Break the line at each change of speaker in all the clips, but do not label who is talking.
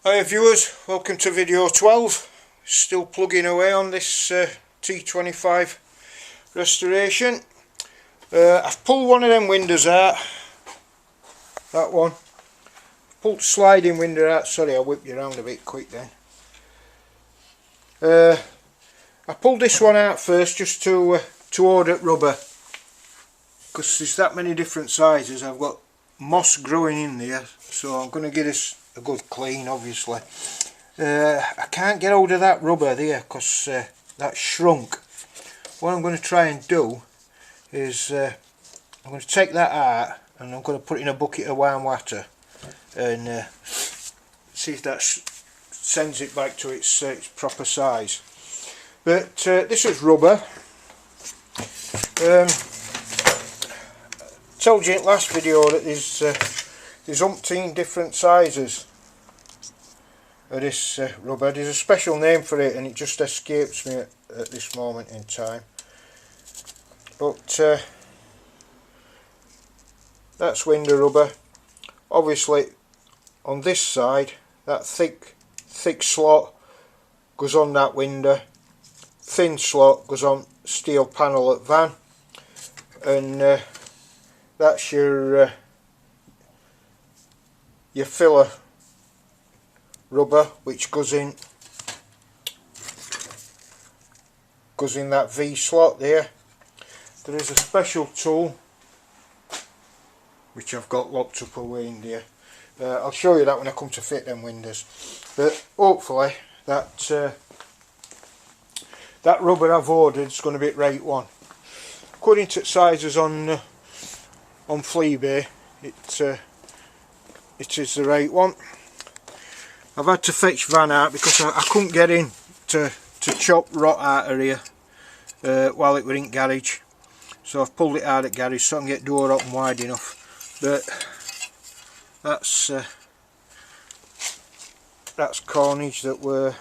Hi viewers, welcome to video 12. Still plugging away on this T25 restoration. I've pulled one of them windows out, that one. Pulled the sliding window out. Sorry, I whipped you around a bit quick then. I pulled this one out first just to order rubber, because there's that many different sizes. I've got moss growing in there, so I'm going to give this a good clean. Obviously I can't get hold of that rubber there because that's shrunk. What I'm going to try and do is I'm going to take that out and I'm going to put it in a bucket of warm water and see if that sends it back to its proper size. But this is rubber. Told you in the last video that there's umpteen different sizes of this rubber. There's a special name for it and it just escapes me at this moment in time. But that's window rubber. Obviously on this side, that thick slot goes on that window, thin slot goes on steel panel at van, and that's your filler rubber, which goes in that V slot there. There is a special tool which I've got locked up away in there. I'll show you that when I come to fit them windows. But hopefully that rubber I've ordered is going to be at rate 1. According to sizes on Fleabay, it is the right one. I've had to fetch van out because I couldn't get in to chop rot out of here while it were in garage, so I've pulled it out at garage so I can get door open wide enough. But that's carnage that were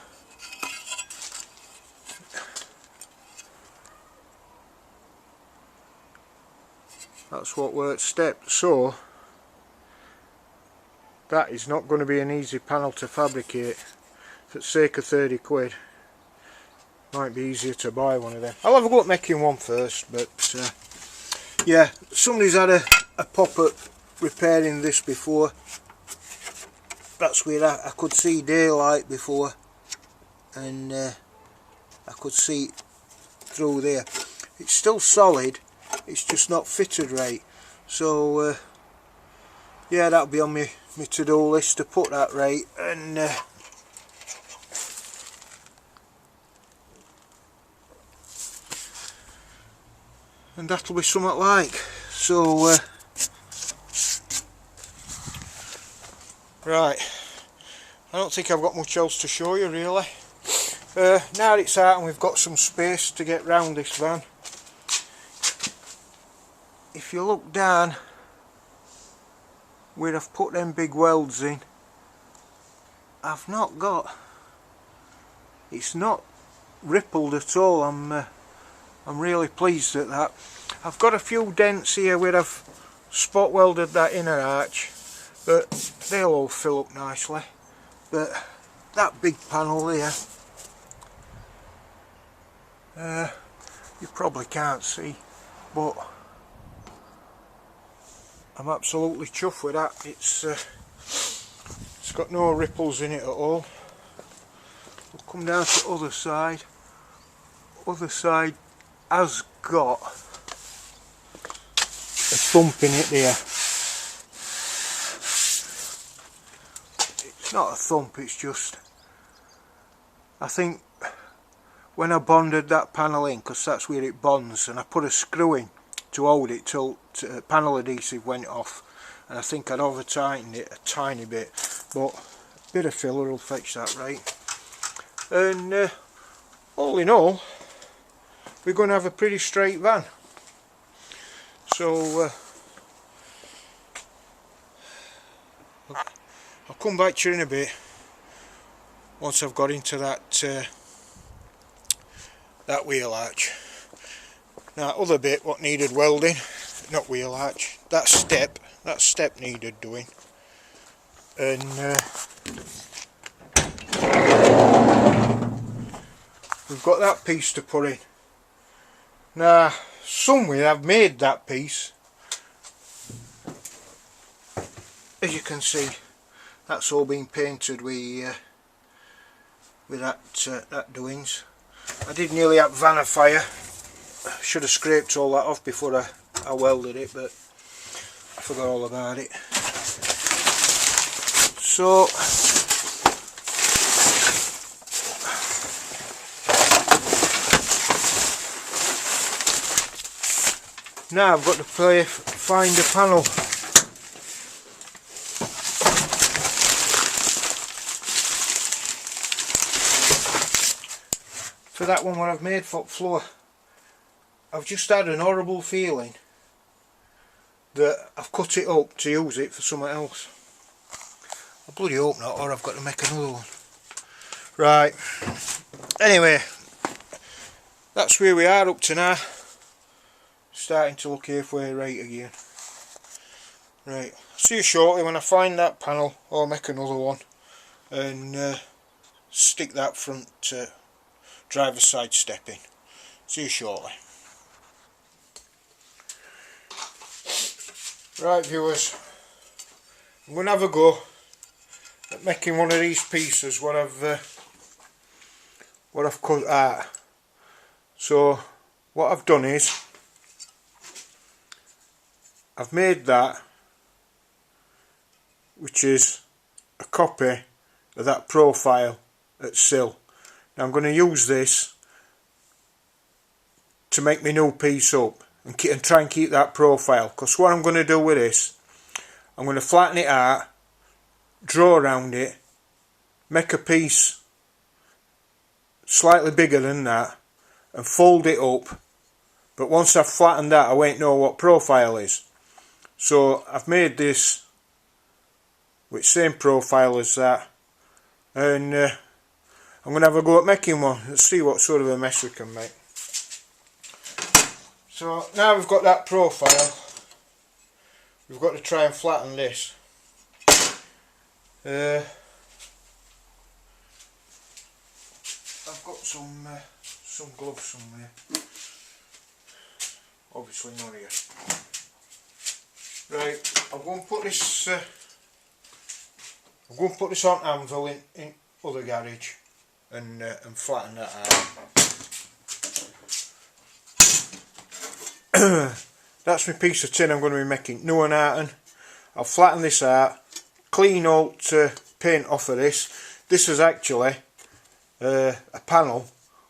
that's what we're at step. So that is not going to be an easy panel to fabricate. For the sake of 30 quid, might be easier to buy one of them. I'll have a go at making one first, but yeah, somebody's had a pop at repairing this before. That's where I could see daylight before, and I could see through there. It's still solid, it's just not fitted right. So yeah, that'll be on my to-do list to put that right, and that'll be something like. So right, I don't think I've got much else to show you really. Now it's out and we've got some space to get round this van. If you look down where I've put them big welds in, I've not got, it's not rippled at all. I'm really pleased at that. I've got a few dents here where I've spot welded that inner arch, but they'll all fill up nicely. But that big panel there, you probably can't see, but I'm absolutely chuffed with that. It's got no ripples in it at all. We'll come down to the other side. Other side has got a thump in it there. It's not a thump, it's just, I think when I bonded that panel in, because that's where it bonds, and I put a screw in to hold it till panel adhesive went off, and I think I'd over tightened it a tiny bit, but a bit of filler will fetch that right. And all in all, we're going to have a pretty straight van. So I'll come back to you in a bit once I've got into that wheel arch. Now other bit what needed welding, not wheel arch, that step needed doing, and we've got that piece to put in. Now somewhere I've made that piece, as you can see. That's all been painted with that doings. I did nearly have van fire. Should have scraped all that off before I welded it, but I forgot all about it. So now I've got to find a panel. For that one what I've made for floor, I've just had an horrible feeling that I've cut it up to use it for something else. I bloody hope not, or I've got to make another one. Right, anyway, that's where we are up to now. Starting to look halfway right again. Right, see you shortly when I find that panel, or make another one and stick that front driver's side step in. See you shortly. Right viewers, I'm going to have a go at making one of these pieces what I've cut out. So what I've done is I've made that, which is a copy of that profile at sill. Now I'm going to use this to make my new piece up and try and keep that profile, because what I'm going to do with this, I'm going to flatten it out, draw around it, make a piece slightly bigger than that and fold it up, but once I've flattened that I won't know what profile is. So I've made this with same profile as that, and I'm going to have a go at making one. Let's see what sort of a mess we can make. So now we've got that profile, we've got to try and flatten this. I've got some gloves somewhere. Obviously not here. Right, I'm going to put this. I'm going to put this on anvil in other garage and flatten that out. That's my piece of tin I'm going to be making new and out. I'll flatten this out, clean out paint off of this. This is actually a panel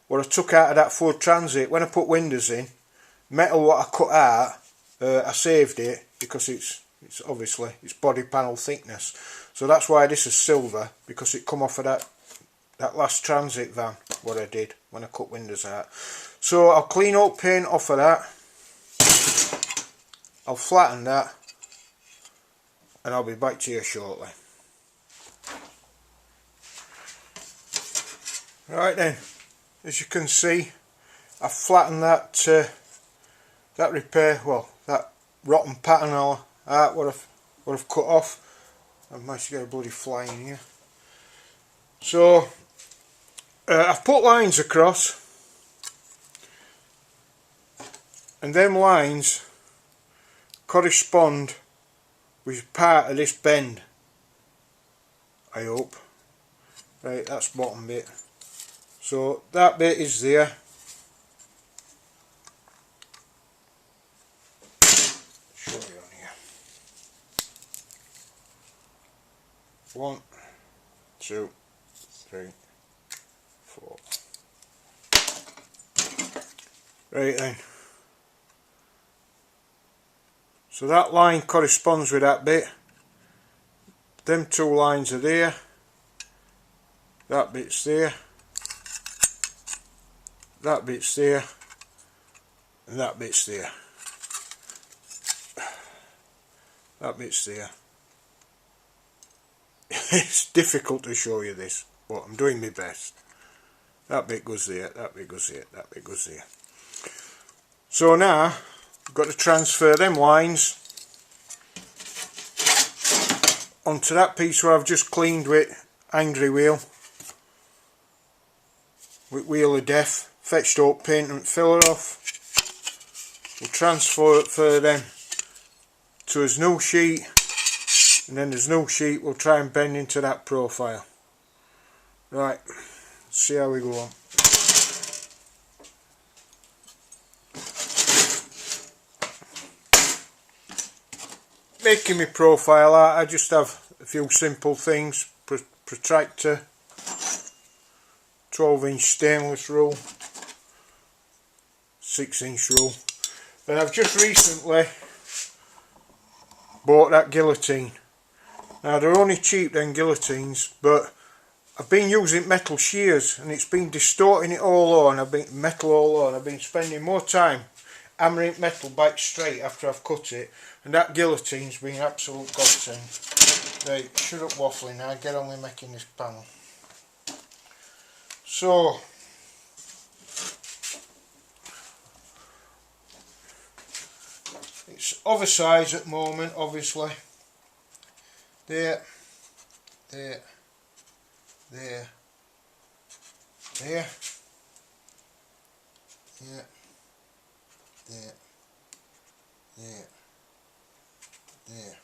what I took out of that Ford Transit when I put windows in. Metal what I cut out, I saved it because it's obviously it's body panel thickness. So that's why this is silver, because it come off of that last Transit van what I did when I cut windows out. So I'll clean up paint off of that. I'll flatten that and I'll be back to you shortly. Right then, as you can see, I've flattened that that rotten pattern out what I've cut off. I've managed to get a bloody fly in here. So I've put lines across, and them lines correspond with part of this bend, I hope. Right, that's bottom bit. So that bit is there. Show you on here. 1, 2, 3, 4. Right then. So that line corresponds with that bit. Them two lines are there. That bit's there. That bit's there. And that bit's there. That bit's there. It's difficult to show you this, but I'm doing my best. That bit goes there, that bit goes there, that bit goes there. So now I've got to transfer them lines onto that piece where I've just cleaned with Angry Wheel. with Wheel of Death, fetched up paint and filler off. We'll transfer it for them to his new sheet, and then his new sheet we'll try and bend into that profile. Right, let's see how we go on. Making my profile art, I just have a few simple things: protractor, 12-inch stainless rule, 6-inch rule, and I've just recently bought that guillotine. Now they're only cheap, them guillotines, but I've been using metal shears and it's been distorting it all on. I've been spending more time hammering metal back straight after I've cut it, and that guillotine's been an absolute godsend. Right, shut up waffling now, get on with making this panel. So it's oversized at the moment, obviously. There, there, there, there, there, there, there, there.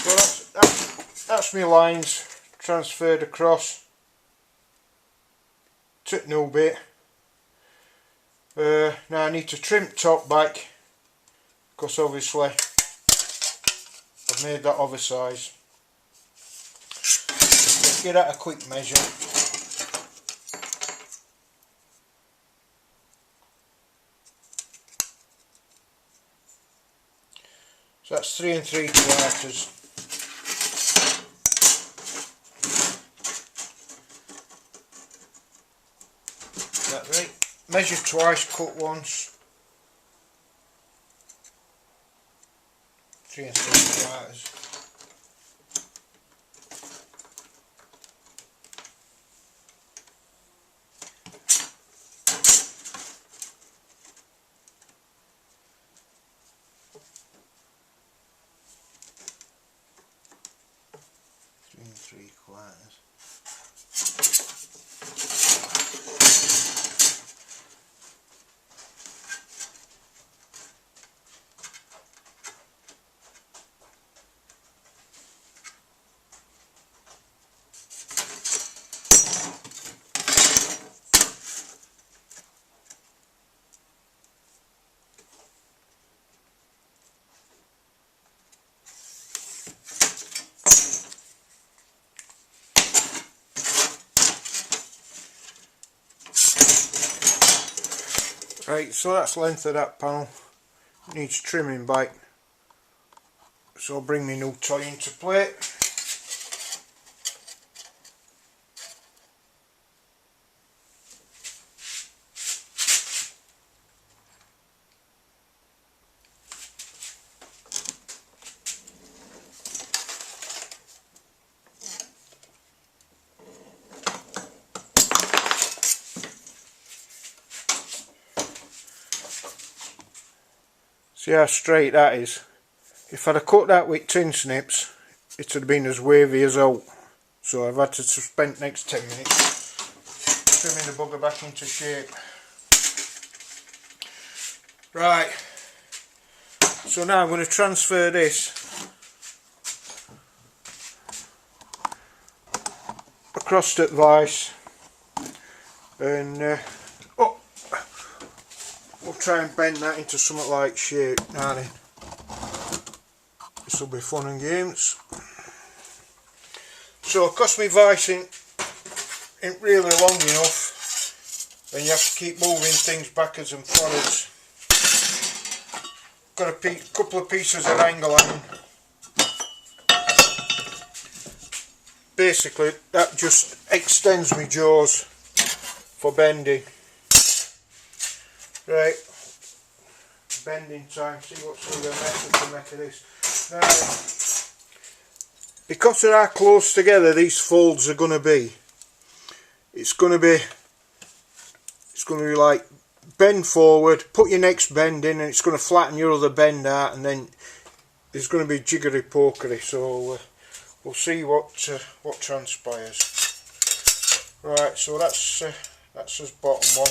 So that's my lines transferred across to the new bit. Now I need to trim top back because obviously I've made that oversize. Let's get at a quick measure. So that's 3 3/4. That's right. Measure twice, cut once. 3 3/4. 3 3/4. Right, so that's the length of that panel. It needs trimming back. So I'll bring my new toy into play. See how straight that is. If I'd have cut that with tin snips, it would have been as wavy as out. So I've had to spend the next 10 minutes trimming the bugger back into shape. Right, so now I'm going to transfer this across the vise, and we'll try and bend that into something like shape. Now then, this will be fun and games. So because my vise ain't really long enough, then you have to keep moving things backwards and forwards. Got a couple of pieces of angle iron. basically that just extends my jaws for bending. Right, bending time, see what sort of method to make of this. Now, because of how close together these folds are going to be, it's going to be like bend forward, put your next bend in, and it's going to flatten your other bend out, and then there's going to be jiggery pokery. So we'll see what transpires. Right, so that's his bottom one.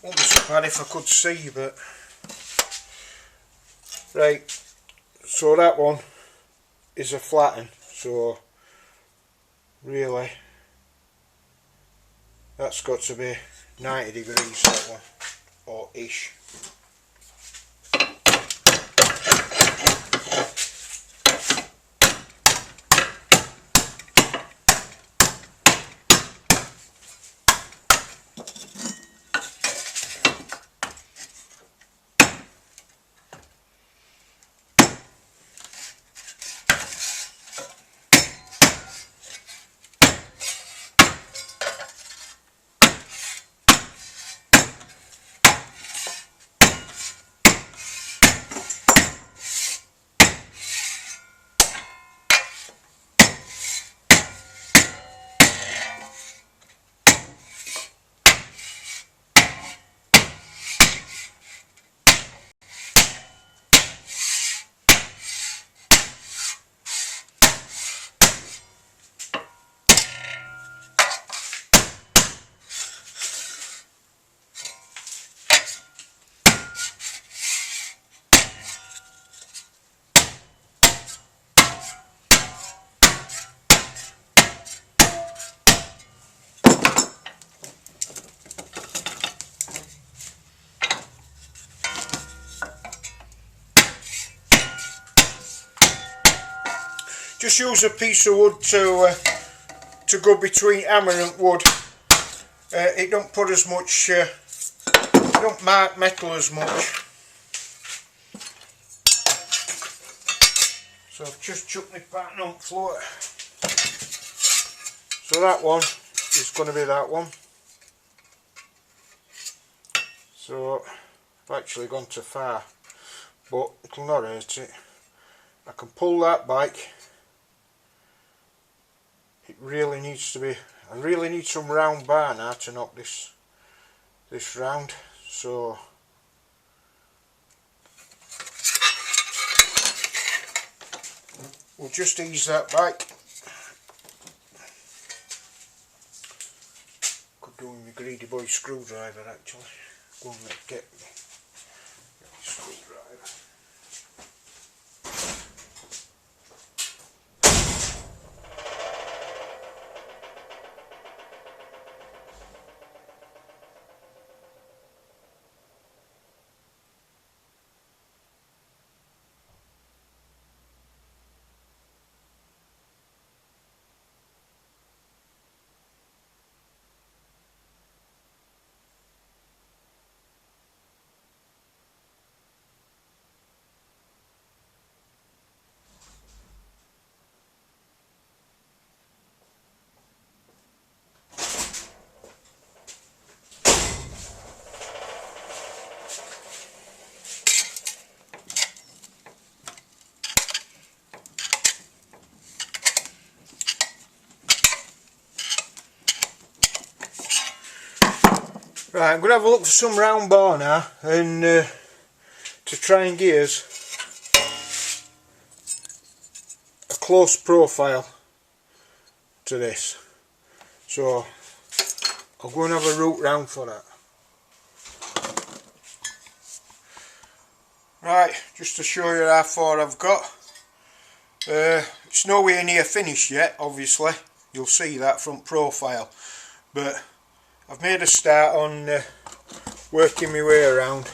Won't be so bad if I could see, but right, so that one is a flatten, so really that's got to be 90 degrees, that one, or ish. Just use a piece of wood to go between hammer and wood. It don't put as much, it don't mark metal as much. So I've just chucked my pattern on the floor. So that one is going to be that one. So I've actually gone too far, but it'll not hurt it. I can pull that back. It really needs to be, I really need some round bar now to knock this round, so we'll just ease that back. Could do with my greedy boy screwdriver actually. Go and get me screwdriver. Right, I'm going to have a look for some round bar now, and to try and give us a close profile to this. So I'll go and have a root round for that. Right, just to show you how far I've got. It's nowhere near finished yet, obviously. You'll see that front profile, but I've made a start on working my way around.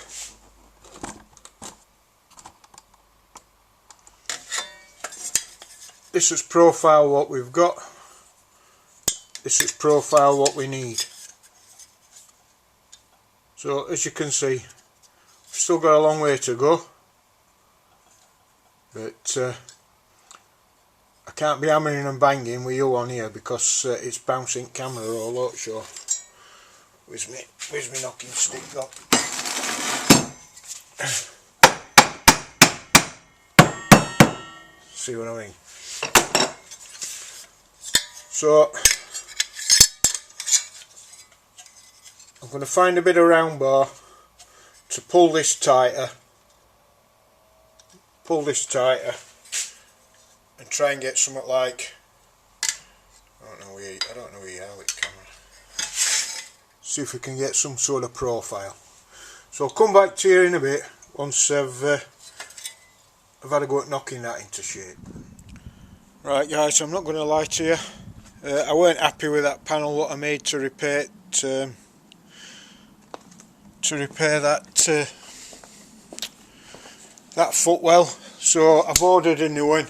this is profile what we've got, this is profile what we need. So as you can see, we've still got a long way to go, but I can't be hammering and banging with you on here because it's bouncing camera all out. So where's me knocking stick got? See what I mean? So I'm going to find a bit of round bar to pull this tighter, and try and get something like, I don't know where you are with camera. See if we can get some sort of profile. So I'll come back to you in a bit once I've had a go at knocking that into shape. Right guys, I'm not going to lie to you, I weren't happy with that panel that I made to repair it, that footwell, so I've ordered a new one.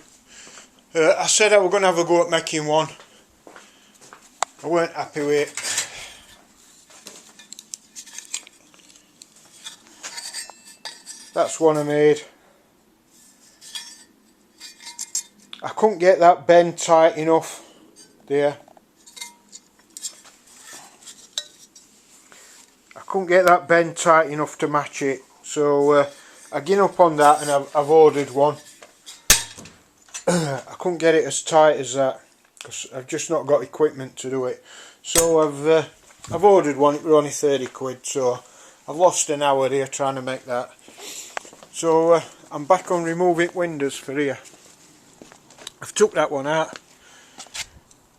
I said I was going to have a go at making one. I weren't happy with it. That's one I made. I couldn't get that bend tight enough there. I couldn't get that bend tight enough to match it, so I given up on that and I've ordered one. I couldn't get it as tight as that because I've just not got equipment to do it. So I've ordered one. It was only 30 quid, so I've lost an hour here trying to make that. So I'm back on removing windows for here. I've took that one out,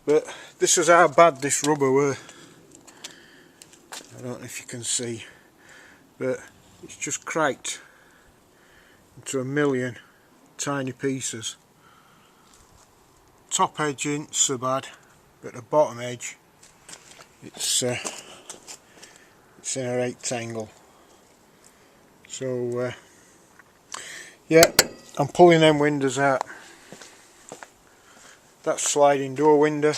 but this is how bad this rubber were. I don't know if you can see, but it's just cracked into a million tiny pieces. Top edge ain't so bad, but the bottom edge, it's in a rectangle. So yeah, I'm pulling them windows out. That sliding door window,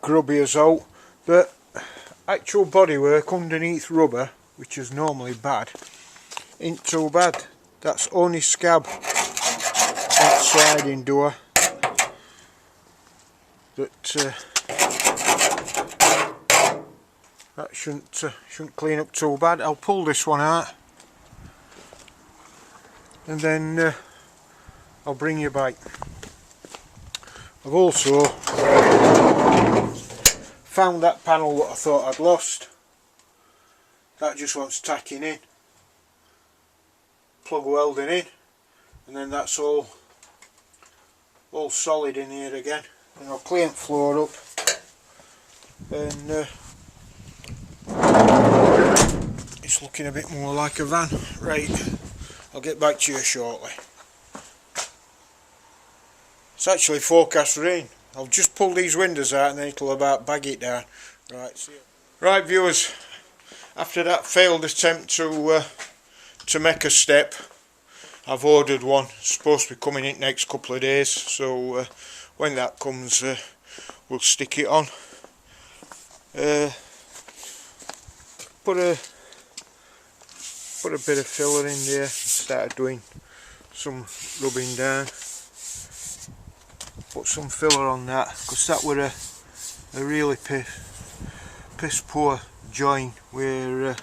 grubby as out, but actual bodywork underneath rubber, which is normally bad, ain't too bad. That's only scab on sliding door that shouldn't clean up too bad. I'll pull this one out and then I'll bring you back. I've also found that panel that I thought I'd lost. That just wants tacking in, plug welding in, and then that's all solid in here again. And I'll clean the floor up and it's looking a bit more like a van. Right, I'll get back to you shortly. It's actually forecast rain. I'll just pull these windows out and then it'll about bag it down. Right, see you. Right viewers, after that failed attempt to make a step, I've ordered one. It's supposed to be coming in next couple of days, so when that comes we'll stick it on. Put a bit of filler in there and started doing some rubbing down. Put some filler on that because that were a really piss poor join where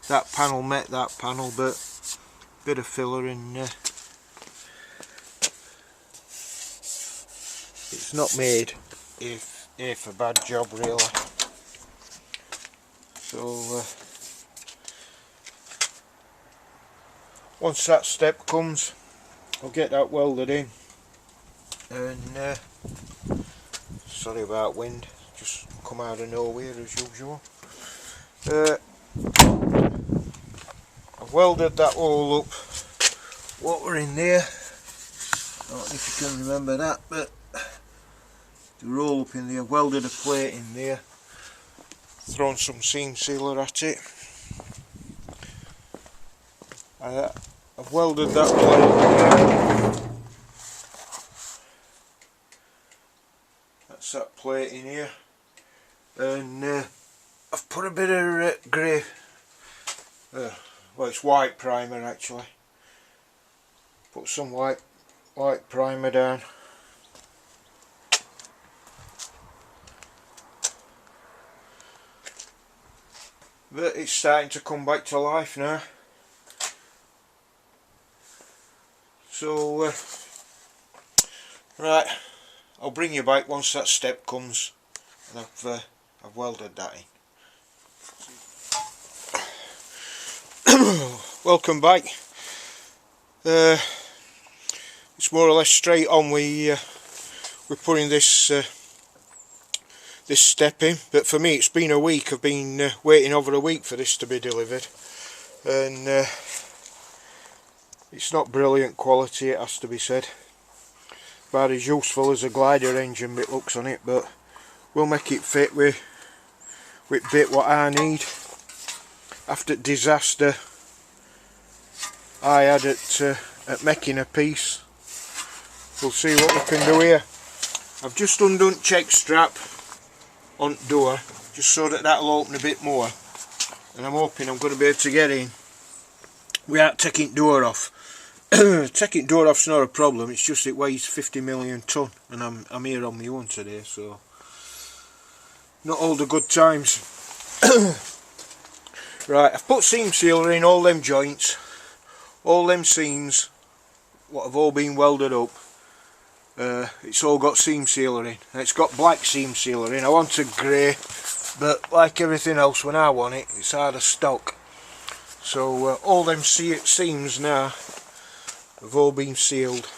that panel met that panel, but bit of filler in there. It's not made if a bad job really. So once that step comes, I'll get that welded in. And sorry about wind, just come out of nowhere as usual. I've welded that all up, what were in there, I don't know if you can remember that, but the roll up in there, welded a plate in there, thrown some seam sealer at it. I've welded that plate. That's that plate in here, and I've put a bit of grey, well, it's white primer actually. Put some white primer down. But it's starting to come back to life now. So right, I'll bring you back once that step comes and I've welded that in. Welcome back. It's more or less straight on. We're putting this this step in, but for me it's been a week. I've been waiting over a week for this to be delivered, and it's not brilliant quality, it has to be said. About as useful as a glider engine bit looks on it, but we'll make it fit with bit what I need. After the disaster I had at making a piece, we'll see what we can do here. I've just undone check strap on the door just so that'll open a bit more, and I'm hoping I'm going to be able to get in without taking the door off. Taking the door off's not a problem, it's just it weighs 50 million tonne, and I'm here on my own today, so not all the good times. Right, I've put seam sealer in all them joints, all them seams what have all been welded up. It's all got seam sealer in, and it's got black seam sealer in. I wanted grey, but like everything else, when I want it, it's out of stock. So all them seams now have all been sealed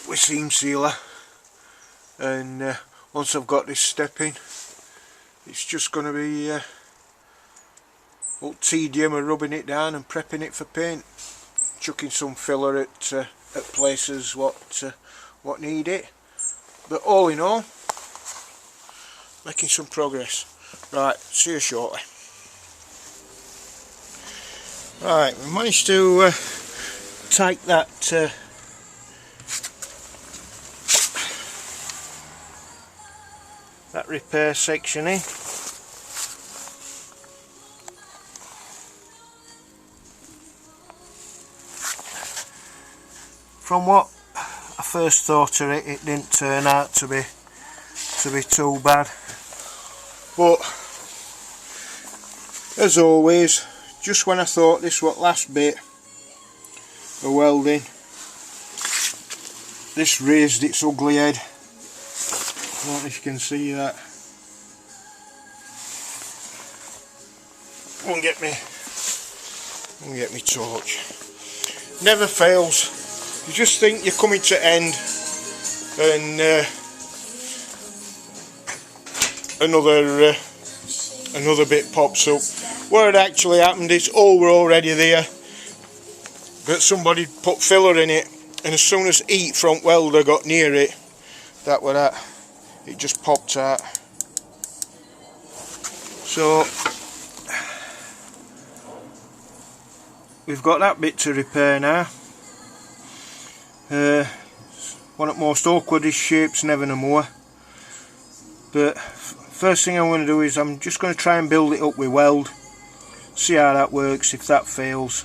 with seam sealer, and once I've got this step in, it's just going to be old tedium of rubbing it down and prepping it for paint, chucking some filler at places what need it. But all in all, making some progress. Right, see you shortly. Right, we managed to take that that repair section in. From what I first thought of it, it didn't turn out to be too bad. But as always, just when I thought this was last bit of welding, this raised its ugly head. I don't know if you can see that. Won't get me torch. Never fails. You just think you're coming to end, and another bit pops up. What had actually happened is all were already there, but somebody put filler in it, and as soon as heat front welder got near it, that was that. It just popped out. So we've got that bit to repair now. One of the most awkwardest shapes, never no more. But first thing I'm going to do is I'm just going to try and build it up with weld, see how that works. If that fails,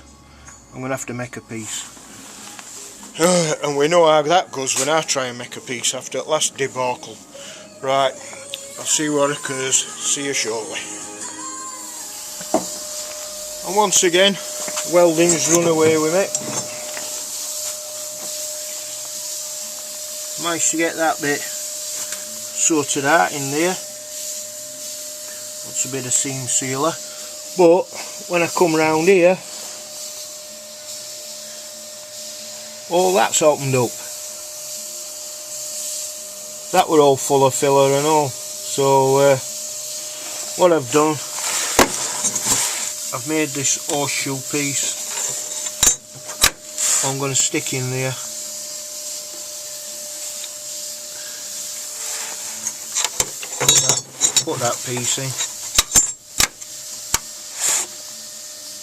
I'm going to have to make a piece. And we know how that goes when I try and make a piece after that last debacle. Right, I'll see what occurs. See you shortly. And once again, welding's run away with it. Managed to get that bit sorted out in there. Wants a bit of seam sealer, but when I come round here, all that's opened up. That were all full of filler and all. So what I've done, I've made this horseshoe piece. I'm going to stick in there. Put that piece in.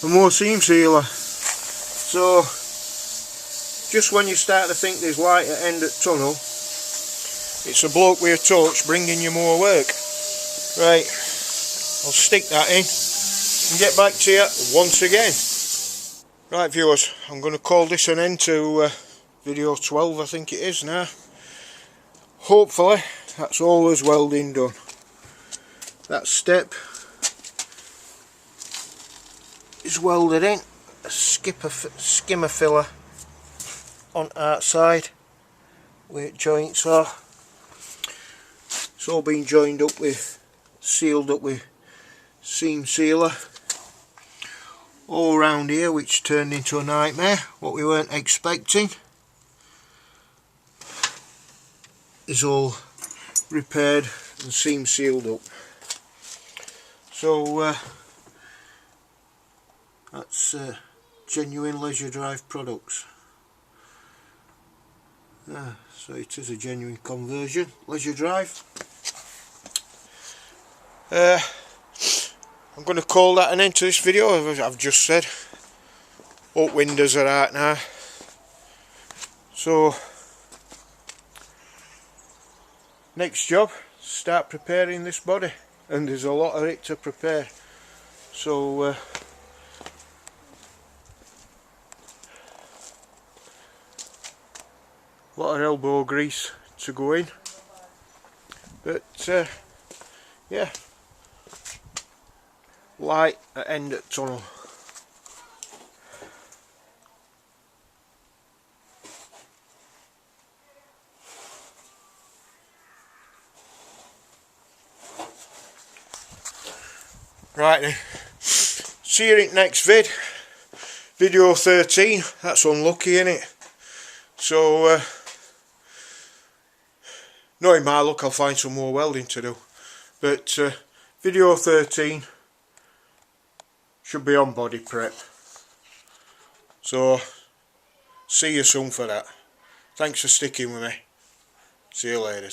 and more seam sealer. So just when you start to think there's light at end of tunnel, it's a bloke with a torch bringing you more work. Right, I'll stick that in and get back to you once again. Right viewers, I'm going to call this an end to video 12, I think it is now. Hopefully that's all as welding done. That step is welded in, a skimmer filler on outside where joints are. It's all been joined up with, sealed up with seam sealer all round here, which turned into a nightmare. What we weren't expecting is all repaired and seam sealed up. So that's genuine Leisure Drive products. So it is a genuine conversion, Leisure Drive. I'm going to call that an end to this video. As I've just said, up windows are out now. So next job, start preparing this body, and there's a lot of it to prepare. So a lot of elbow grease to go in, but yeah, light at end of tunnel. Right then, see you in next vid, video 13, that's unlucky innit? So knowing my luck I'll find some more welding to do, but video 13 should be on body prep, so see you soon for that. Thanks for sticking with me, see you later.